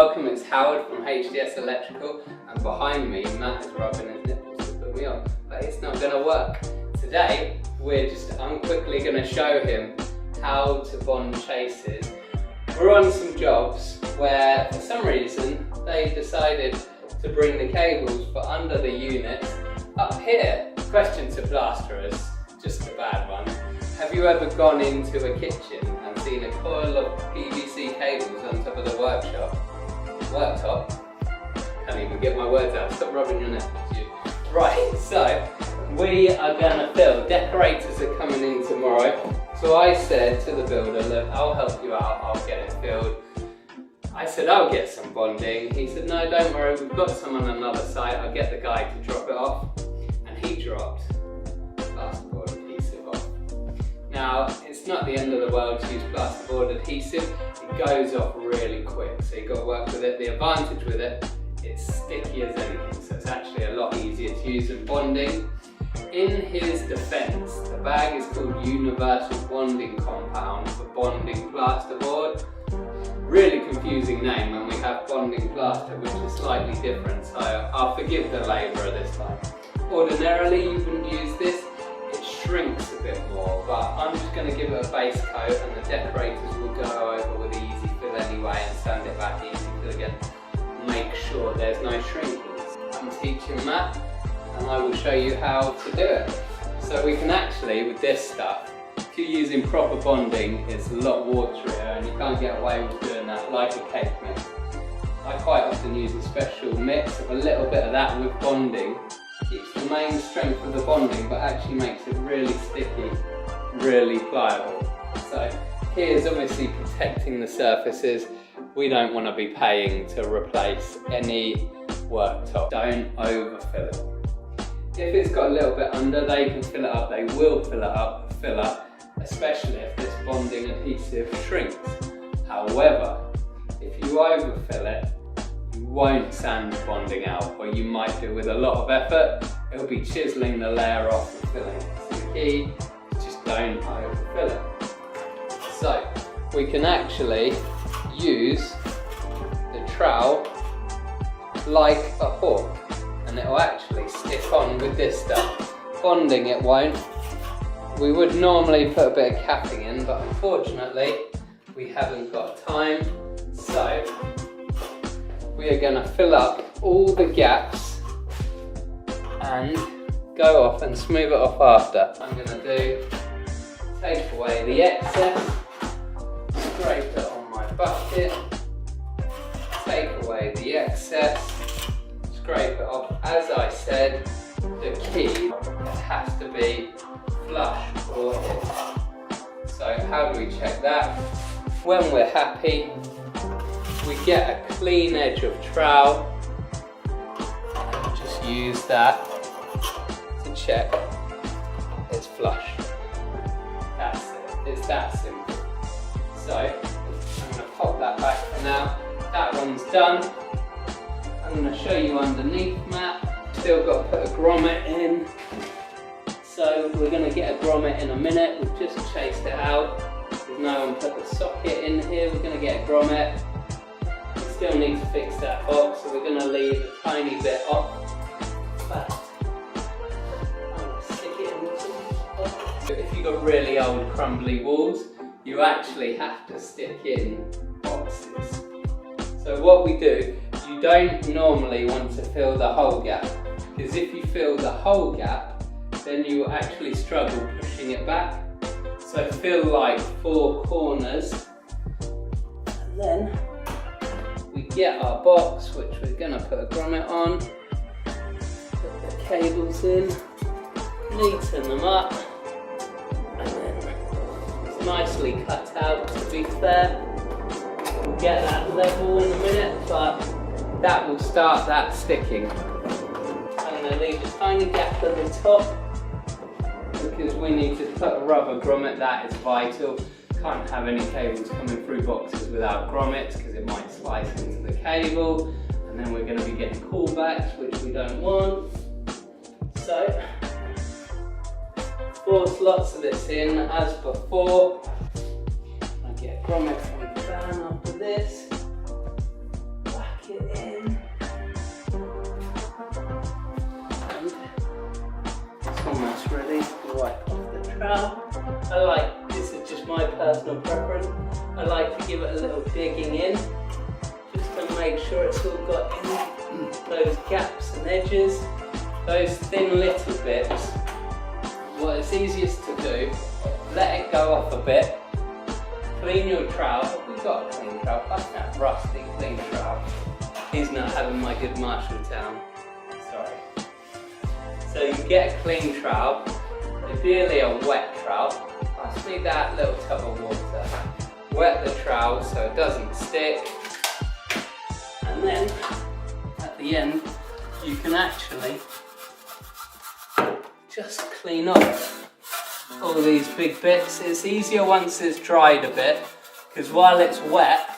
welcome, it's Howard from HDS Electrical, and behind me Matt is rubbing his nipples to put me on, but it's not going to work. Today I'm quickly going to show him how to bond chases. We're on some jobs where for some reason they decided to bring the cables for under the units up here. Question to plasterers, just a bad one. Have you ever gone into a kitchen and seen a coil of PVC cables on top of the worktop? Can't even get my words out, stop rubbing your nipples, you. Right, so we are going to fill. Decorators are coming in tomorrow. So I said to the builder, look, I'll help you out, I'll get it filled. I said, I'll get some bonding. He said, no, don't worry, we've got some on another site, I'll get the guy to drop it off. And he dropped plasterboard adhesive off. Now, it's not the end of the world to use plasterboard adhesive. It goes off really quick, so you've got to work with it. The advantage with it, it's sticky as anything, so it's actually a lot easier to use than bonding. In his defence, the bag is called Universal Bonding Compound for bonding plasterboard. Really confusing name when we have bonding plaster, which is slightly different, so I'll forgive the labourer this time. Ordinarily you wouldn't use this, it shrinks a bit more, but I'm just going to give it a base coat and the decorators will go over with easy fill anyway and sand it back easy fill again. Make sure there's no shrinkage. I'm teaching Matt and I will show you how to do it. So we can actually, with this stuff, if you're using proper bonding, it's a lot waterier and you can't get away with doing that like a cake mix. I quite often use a special mix of a little bit of that with bonding. Keeps the main strength of the bonding but actually makes it really sticky, really pliable. So here's obviously protecting the surfaces. We don't want to be paying to replace any worktop. Don't overfill it. If it's got a little bit under, they can fill it up, they will fill up, especially if this bonding adhesive shrinks. However, if you overfill it, you won't sand the bonding out, or you might do with a lot of effort. It'll be chiseling the layer off and filling it. So the key is just don't overfill it. So we can actually use the trowel like a hook, and it'll actually stick on with this stuff. Bonding it won't. We would normally put a bit of capping in, but unfortunately we haven't got time, so we are going to fill up all the gaps and go off and smooth it off after. I'm going to take away the excess, scrape it on my bucket, take away the excess, scrape it off. As I said, the key has to be flush or hit. So how do we check that? When we're happy, we get a clean edge of trowel and just use that to check it's flush. That's it, it's that simple. So I'm going to pop that back for now. That one's done. I'm going to show you underneath, Matt. Still got to put a grommet in. So we're going to get a grommet in a minute. We've just chased it out. There's no one put the socket in here. We're going to get a grommet. We still need to fix that box, so we're going to leave a tiny bit off. But I'm going to stick it in. If you've got really old crumbly walls, you actually have to stick in boxes. So what we do, you don't normally want to fill the whole gap, because if you fill the whole gap, then you will actually struggle pushing it back. So fill like 4 corners, and then we get our box, which we're going to put a grommet on, put the cables in, neaten them up, and then it's nicely cut out, to be fair. We'll get that level in a minute, but that will start that sticking. I'm going to leave a tiny gap at the top because we need to put a rubber grommet. That is vital. Can't have any cables coming through boxes without grommets because it might slice into the cable, and then we're going to be getting callbacks, which we don't want. So 4 slots of this in as before. I get a grommet from the fan after this. it in. And it's almost ready to wipe off the trowel. This is just my personal preference, I like to give it a little digging in, just to make sure it's all got in those gaps and edges, those thin little bits. What it's easiest to do, let it go off a bit, clean your trowel. We've got a clean trowel, that's that rusty clean trowel. He's not having my good Marshalltown, sorry. So you get a clean trowel, ideally a wet trowel. Pass me that little tub of water. Wet the trowel so it doesn't stick. And then at the end you can actually just clean off all these big bits. It's easier once it's dried a bit, because while it's wet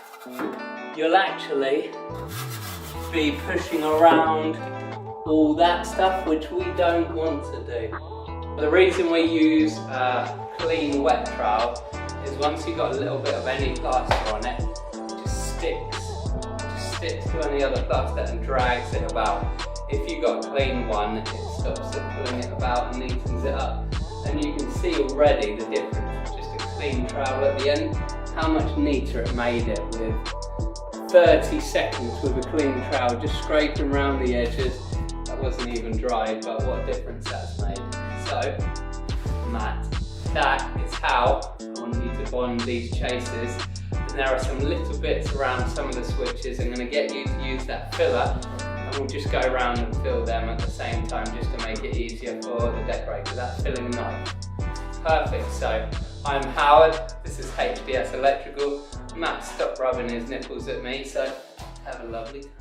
you'll actually be pushing around all that stuff which we don't want to do. The reason we use a clean wet trowel is once you've got a little bit of any plaster on it, it just sticks to any other plaster and drags it about. If you've got a clean one, it stops it pulling it about and neatens it up. And you can see already the difference, just a clean trowel at the end, how much neater it made it with 30 seconds with a clean trowel, just scraping around the edges. That wasn't even dried, but what a difference that's made. So, Matt, that is how I want you to bond these chasers. And there are some little bits around some of the switches. I'm going to get you to use that filler, and we'll just go around and fill them at the same time just to make it easier for the decorator. That filling knife. Perfect. So, I'm Howard, this is HDS Electrical. Matt stopped rubbing his nipples at me, so have a lovely time.